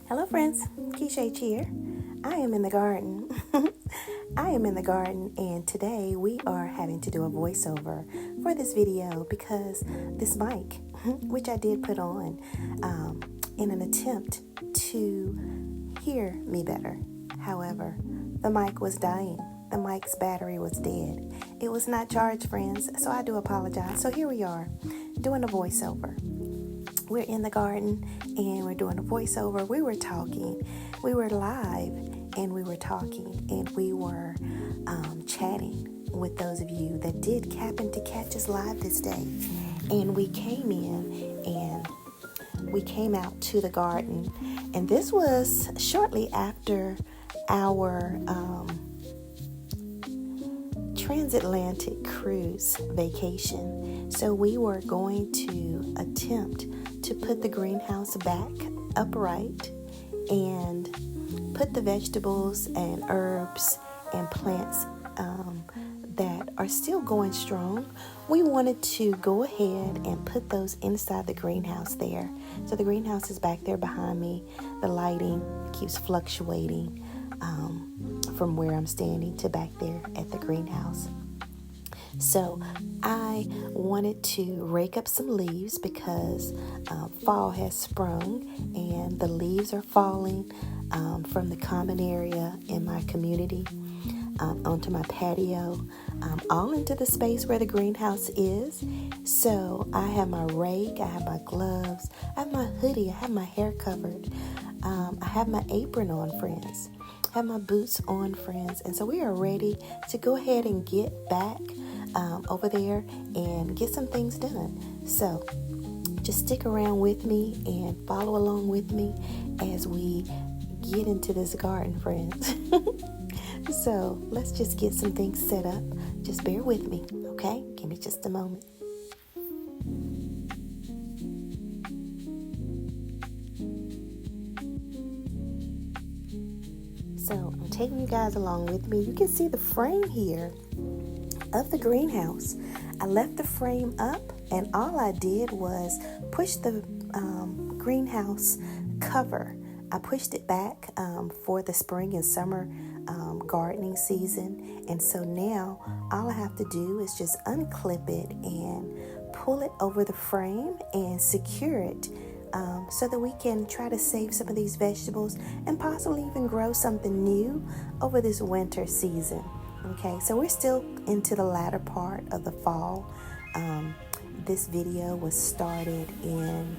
Hello friends, Keshia here. I am in the garden. I am in the garden and today we are having to do a voiceover for this video because this mic, which I did put on in an attempt to hear me better. However, the mic was dying. The mic's battery was dead. It was not charged, friends, so I do apologize. So here we are doing a voiceover. We're in the garden and we're doing a voiceover. We were talking. We were live and we were talking and we were chatting with those of you that did happen to catch us live this day. And we came in and we came out to the garden. And this was shortly after our transatlantic cruise vacation. So we were going to attempt to put the greenhouse back upright and put the vegetables and herbs and plants that are still going strong. We wanted to go ahead and put those inside the greenhouse there. So the greenhouse is back there behind me. The lighting keeps fluctuating from where I'm standing to back there at the greenhouse. So I wanted to rake up some leaves because fall has sprung and the leaves are falling from the common area in my community onto my patio, all into the space where the greenhouse is. So I have my rake, I have my gloves, I have my hoodie, I have my hair covered, I have my apron on, friends. I have my boots on, friends. And so we are ready to go ahead and get back over there and get some things done. So just stick around with me and follow along with me as we get into this garden, friends. So let's just get some things set up. Just bear with me, okay? Give me just a moment. So I'm taking you guys along with me. You can see the frame here of the greenhouse. I left the frame up and all I did was push the greenhouse cover. I pushed it back for the spring and summer gardening season. And so now all I have to do is just unclip it and pull it over the frame and secure it so that we can try to save some of these vegetables and possibly even grow something new over this winter season. Okay, so we're still into the latter part of the fall. This video was started in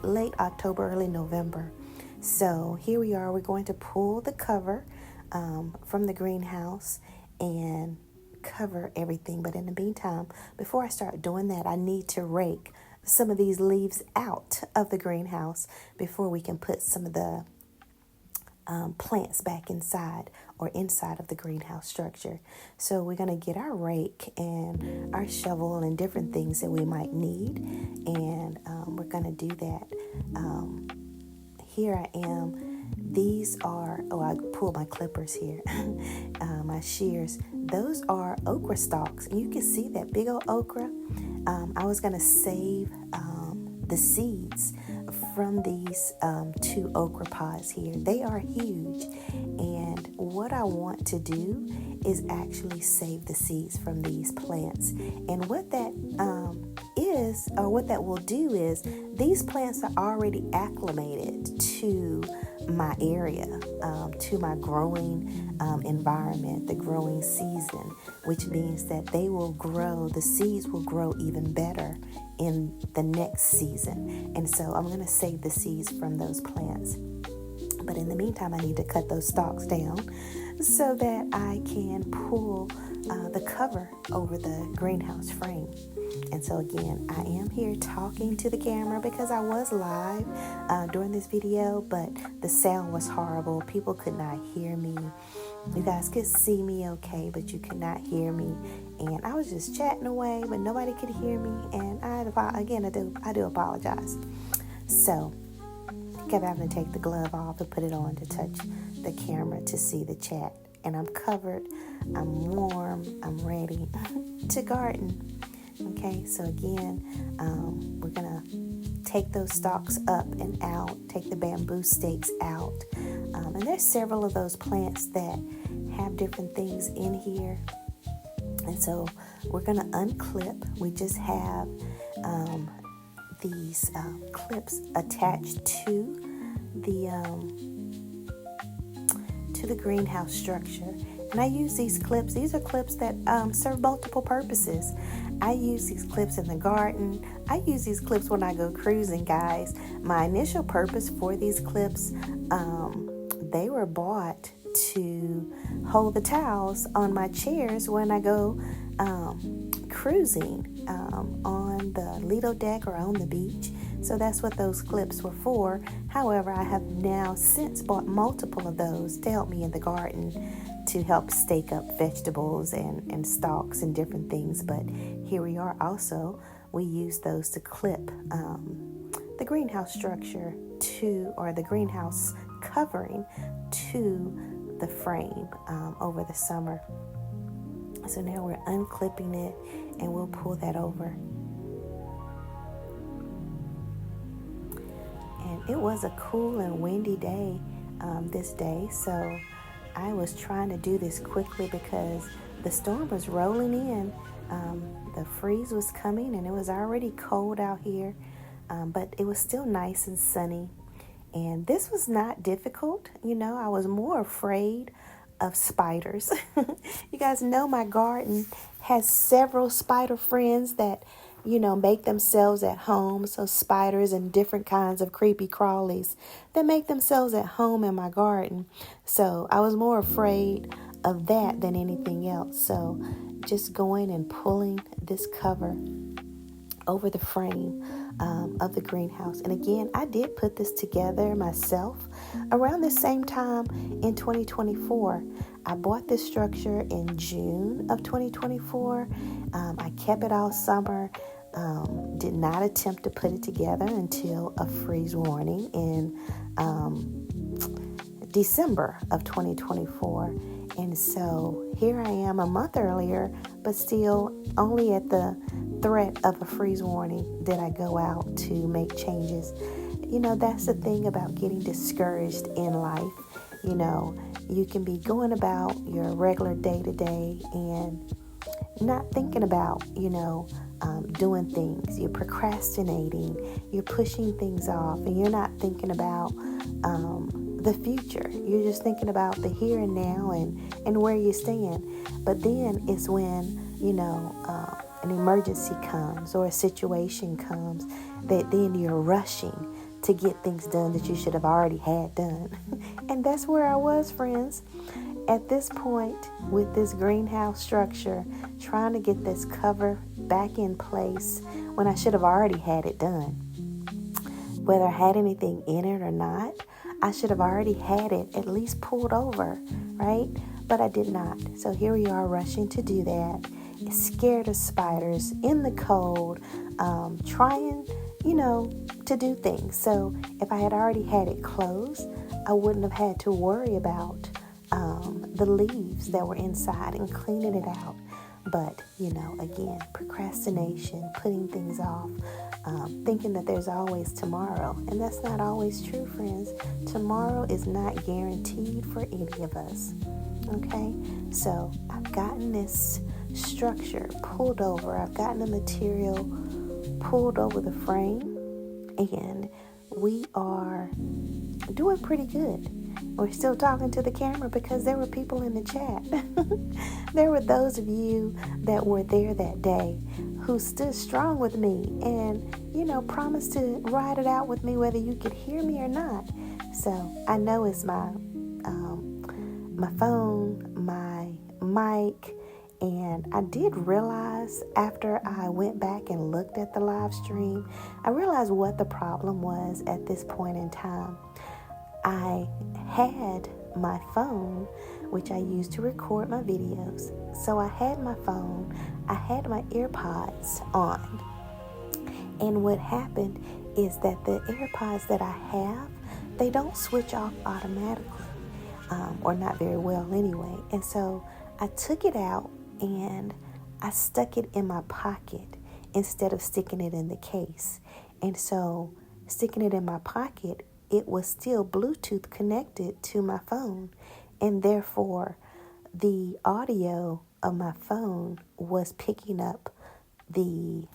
late October, early November. So here we are. We're going to pull the cover from the greenhouse and cover everything. But in the meantime, before I start doing that, I need to rake some of these leaves out of the greenhouse before we can put some of the plants back inside of the greenhouse structure. So we're going to get our rake and our shovel and different things that we might need, and we're going to do that. Here I am. These are, I pulled my clippers here, my shears. Those are okra stalks, and you can see that big old okra. I was going to save the seeds from these two okra pods here. They are huge, and what I want to do is actually save the seeds from these plants. And what that what that will do is these plants are already acclimated to my area, to my growing environment, the growing season, which means that the seeds will grow even better in the next season. And so I'm going to save the seeds from those plants. But in the meantime, I need to cut those stalks down so that I can pull the cover over the greenhouse frame. And so again, I am here talking to the camera because I was live during this video, but the sound was horrible. People could not hear me. You guys could see me okay, but you could not hear me. And I was just chatting away, but nobody could hear me. And I do apologize. So I kept having to take the glove off and put it on to touch the camera to see the chat. And I'm covered, I'm warm, I'm ready to garden. Okay, so again, we're going to take those stalks up and out, take the bamboo stakes out. And there's several of those plants that have different things in here. And so we're going to unclip. We just have these clips attached to the greenhouse structure. And I use these clips. These are clips that serve multiple purposes. I use these clips in the garden. I use these clips when I go cruising, guys. My initial purpose for these clips, they were bought to hold the towels on my chairs when I go cruising on the Lido deck or on the beach. So that's what those clips were for. However, I have now since bought multiple of those to help me in the garden to help stake up vegetables and stalks and different things. But here we are also. We use those to clip the greenhouse structure or the greenhouse covering to the frame over the summer. So now we're unclipping it and we'll pull that over. And it was a cool and windy day this day, so I was trying to do this quickly because the storm was rolling in. The freeze was coming and it was already cold out here, but it was still nice and sunny. And this was not difficult. I was more afraid of spiders. You guys know my garden has several spider friends that, make themselves at home. So spiders and different kinds of creepy crawlies that make themselves at home in my garden. So I was more afraid of that than anything else. So just going and pulling this cover over the frame of the greenhouse. And again, I did put this together myself around the same time in 2024. I bought this structure in June of 2024. I kept it all summer. Did not attempt to put it together until a freeze warning in December of 2024. And so here I am a month earlier, but still only at the threat of a freeze warning did I go out to make changes. That's the thing about getting discouraged in life. You can be going about your regular day-to-day and not thinking about, doing things. You're procrastinating. You're pushing things off, and you're not thinking about the future. You're just thinking about the here and now and where you stand. But then it's when, an emergency comes or a situation comes that then you're rushing to get things done that you should have already had done. And that's where I was, friends. At this point, with this greenhouse structure, trying to get this cover back in place when I should have already had it done. Whether I had anything in it or not, I should have already had it at least pulled over, right? But I did not. So here we are rushing to do that. Scared of spiders, in the cold, trying, to do things. So if I had already had it closed, I wouldn't have had to worry about the leaves that were inside and cleaning it out. But, again, procrastination, putting things off, thinking that there's always tomorrow. And that's not always true, friends. Tomorrow is not guaranteed for any of us. Okay? So I've gotten this structure pulled over. I've gotten the material pulled over the frame. And we are doing pretty good. We're still talking to the camera because there were people in the chat. There were those of you that were there that day who stood strong with me and, promised to ride it out with me whether you could hear me or not. So I know it's my phone, my mic, and I did realize after I went back and looked at the live stream, I realized what the problem was at this point in time. I had my phone, which I use to record my videos. So I had my phone, I had my AirPods on. And what happened is that the AirPods that I have, they don't switch off automatically, or not very well anyway. And so I took it out and I stuck it in my pocket. instead of sticking it in the case. And so sticking it in my pocket, it was still Bluetooth connected to my phone. And therefore, the audio of my phone was picking up the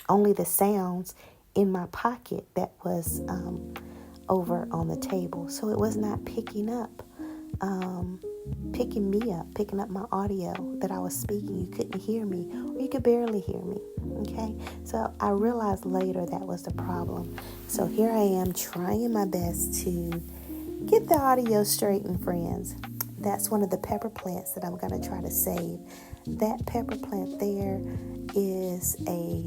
only the sounds in my pocket that was over on the table. So it was not picking me up, picking up my audio that I was speaking. You couldn't hear me, or you could barely hear me. Okay, so I realized later that was the problem. So here I am trying my best to get the audio straightened, friends. That's one of the pepper plants that I'm going to try to save. That pepper plant there is I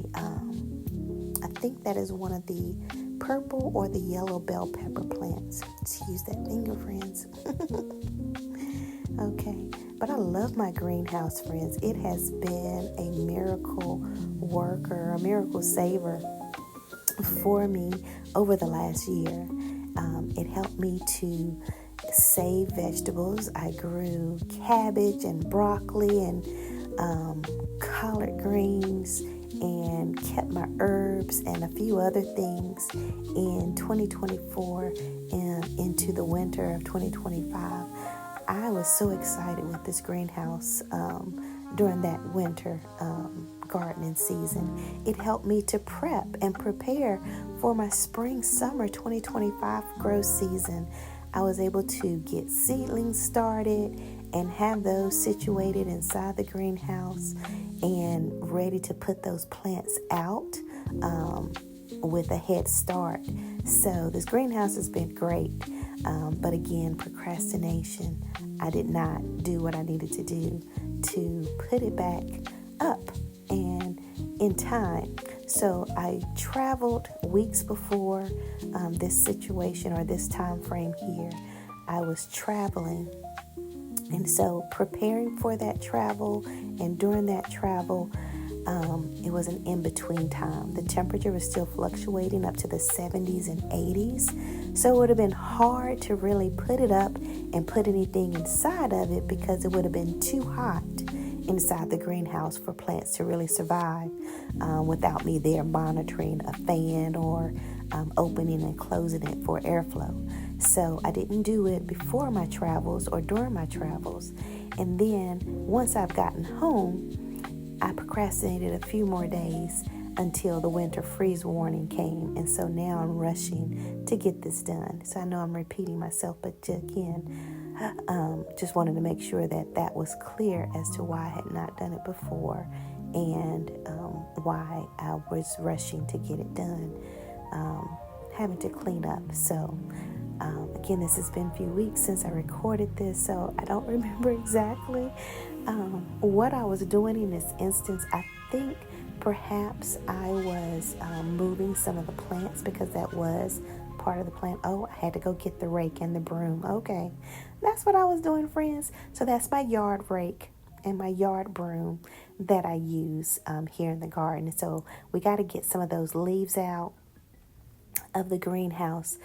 think that is one of the purple or the yellow bell pepper plants. Excuse that finger, friends. Okay, but I love my greenhouse, friends. It has been a miracle worker, a miracle saver for me over the last year. It helped me to save vegetables. I grew cabbage and broccoli and collard greens and kept my herbs and a few other things in 2024 and into the winter of 2025. I was so excited with this greenhouse during that winter gardening season. It helped me to prep and prepare for my spring-summer 2025 growth season. I was able to get seedlings started and have those situated inside the greenhouse and ready to put those plants out with a head start. So this greenhouse has been great. But again, procrastination. I did not do what I needed to do to put it back up and in time. So I traveled weeks before this situation or this time frame here. I was traveling. And so preparing for that travel and during that travel, it was an in-between time. The temperature was still fluctuating up to the 70s and 80s. So it would have been hard to really put it up and put anything inside of it because it would have been too hot inside the greenhouse for plants to really survive without me there monitoring a fan or opening and closing it for airflow. So I didn't do it before my travels or during my travels. And then once I've gotten home, I procrastinated a few more days until the winter freeze warning came. And so now I'm rushing to get this done. So I know I'm repeating myself, but again, just wanted to make sure that that was clear as to why I had not done it before and why I was rushing to get it done, having to clean up. So again, this has been a few weeks since I recorded this, so I don't remember exactly what I was doing in this instance. I think perhaps I was moving some of the plants because that was part of the plan. Oh, I had to go get the rake and the broom. Okay, that's what I was doing, friends. So that's my yard rake and my yard broom that I use here in the garden. So we got to get some of those leaves out of the greenhouse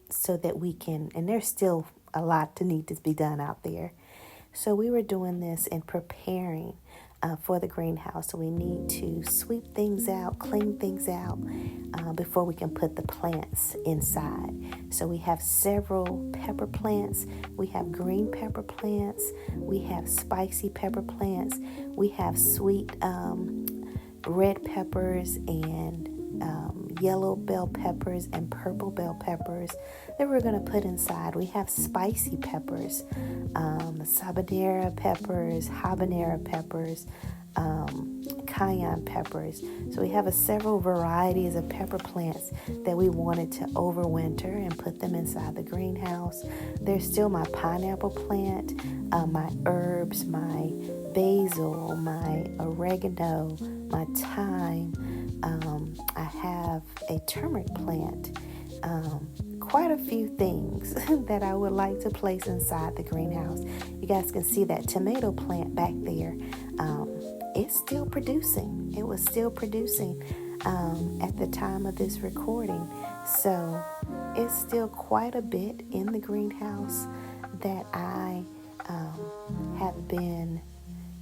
so that we can, and there's still a lot to need to be done out there. So we were doing this and preparing for the greenhouse. So we need to sweep things out, clean things out before we can put the plants inside. So we have several pepper plants. We have green pepper plants. We have spicy pepper plants. We have sweet red peppers and yellow bell peppers and purple bell peppers that we're going to put inside. We have spicy peppers, habanero peppers, cayenne peppers. So we have several varieties of pepper plants that we wanted to overwinter and put them inside the greenhouse. There's still my pineapple plant, my herbs, my basil, my oregano, my thyme. I have a turmeric plant, quite a few things that I would like to place inside the greenhouse. You guys can see that tomato plant back there. It's still producing. It was still producing at the time of this recording. So it's still quite a bit in the greenhouse that I have been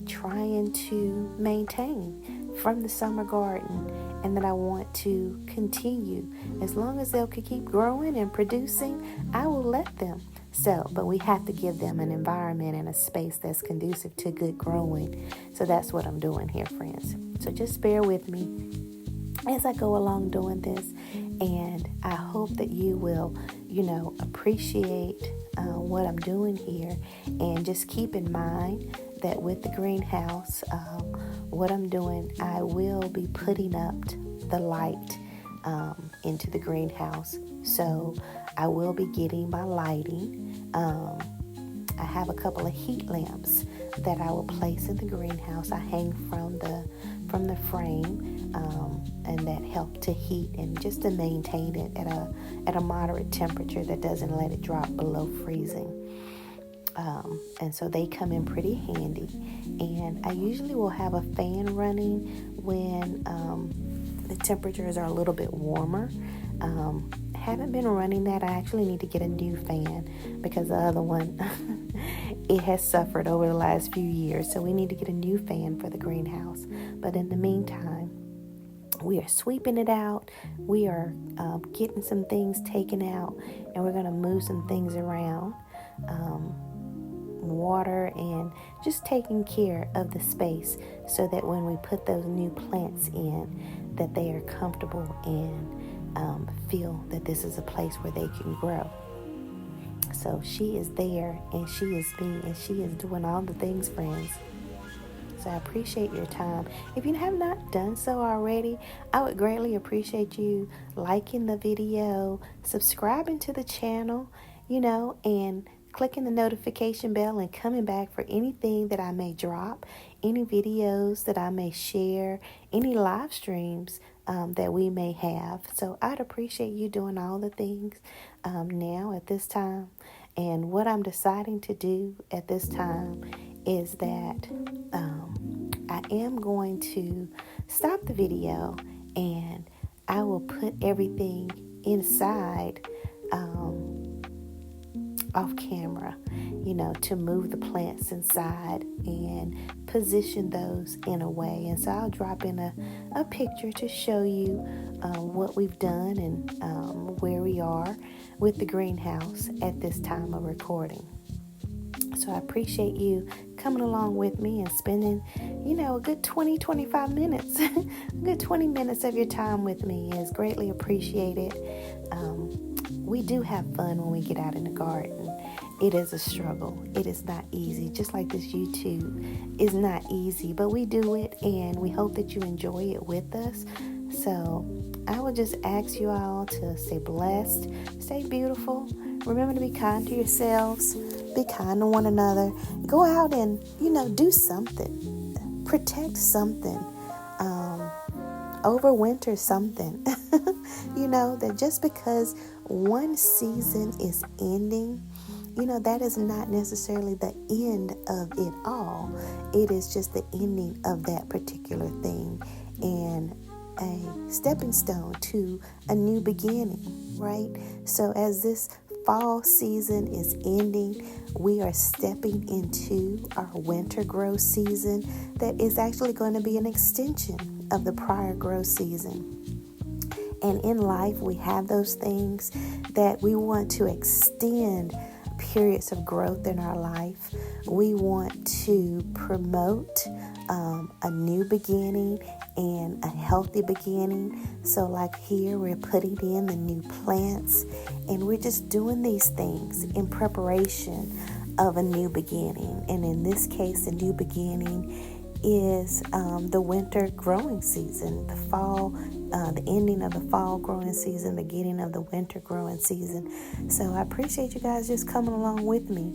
trying to maintain from the summer garden and that I want to continue. As long as they'll keep growing and producing, I will let them. So, but we have to give them an environment and a space that's conducive to good growing. So that's what I'm doing here, friends. So just bear with me as I go along doing this. And I hope that you will, appreciate what I'm doing here. And just keep in mind that with the greenhouse, what I'm doing, I will be putting up the light into the greenhouse. So I will be getting my lighting. I have a couple of heat lamps that I will place in the greenhouse. I hang from the frame, and that help to heat and just to maintain it at a moderate temperature that doesn't let it drop below freezing. And so they come in pretty handy. And I usually will have a fan running when the temperatures are a little bit warmer. Haven't been running that. I actually need to get a new fan because the other one, it has suffered over the last few years. So we need to get a new fan for the greenhouse. But in the meantime, we are sweeping it out. We are getting some things taken out, and we're going to move some things around. Water and just taking care of the space so that when we put those new plants in, that they are comfortable and feel that this is a place where they can grow. So she is there, and she is me, and she is doing all the things, friends. So I appreciate your time. If you have not done so already, I would greatly appreciate you liking the video, subscribing to the channel, and clicking the notification bell and coming back for anything that I may drop, any videos that I may share, any live streams that we may have. So I'd appreciate you doing all the things now at this time. And what I'm deciding to do at this time is that I am going to stop the video, and I will put everything inside off camera, to move the plants inside and position those in a way. And so I'll drop in a picture to show you what we've done and where we are with the greenhouse at this time of recording. So I appreciate you coming along with me and spending, a good 20-25 minutes, a good 20 minutes of your time with me is greatly appreciated. We do have fun when we get out in the garden. It is a struggle. It is not easy. Just like this YouTube is not easy, but we do it, and we hope that you enjoy it with us. So I would just ask you all to stay blessed, stay beautiful. Remember to be kind to yourselves. Be kind to one another. Go out and, do something. Protect something. Overwinter something. That just because one season is ending, that is not necessarily the end of it all. It is just the ending of that particular thing and a stepping stone to a new beginning, right? So as this fall season is ending, we are stepping into our winter growth season that is actually going to be an extension of the prior growth season. And in life, we have those things that we want to extend periods of growth in our life. We want to promote a new beginning and a healthy beginning. So like here, we're putting in the new plants, and we're just doing these things in preparation of a new beginning. And in this case, the new beginning is the winter growing season, the fall, the ending of the fall growing season, beginning of the winter growing season. So I appreciate you guys just coming along with me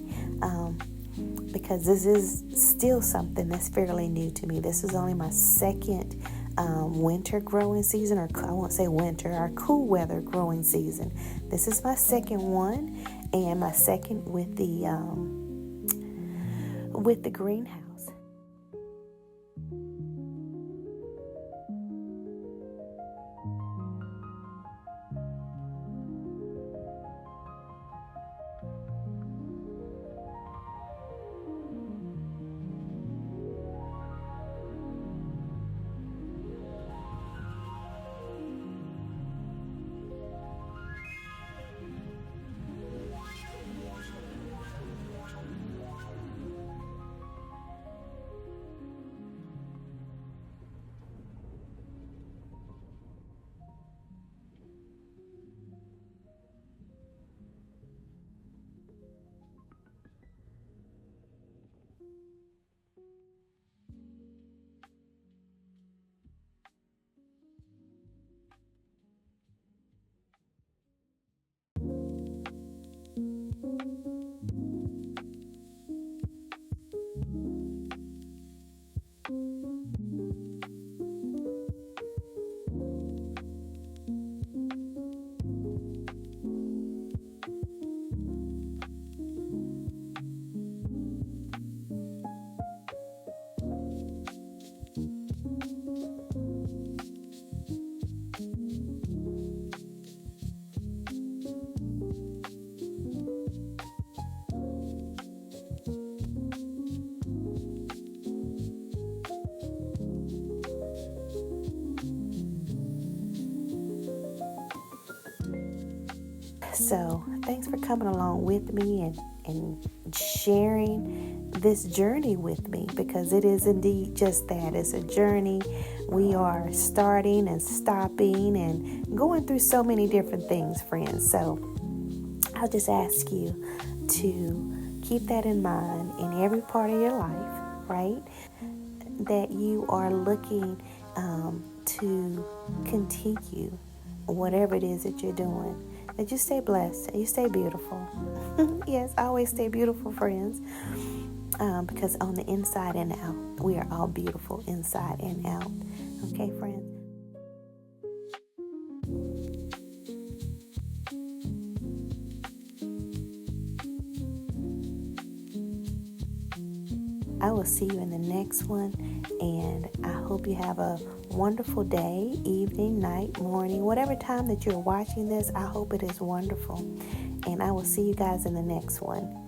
because this is still something that's fairly new to me. This is only my second winter growing season, or I won't say winter, our cool weather growing season. This is my second one, and my second with the greenhouse. So thanks for coming along with me and sharing this journey with me, because it is indeed just that. It's a journey. We are starting and stopping and going through so many different things, friends. So I'll just ask you to keep that in mind in every part of your life, right? That you are looking to continue whatever it is that you're doing. That you stay blessed and you stay beautiful. Yes, always stay beautiful, friends. Because on the inside and out, we are all beautiful inside and out. Okay, friends? I will see you in the next one, and I hope you have a wonderful day, evening, night, morning, whatever time that you're watching this. I hope it is wonderful, and I will see you guys in the next one.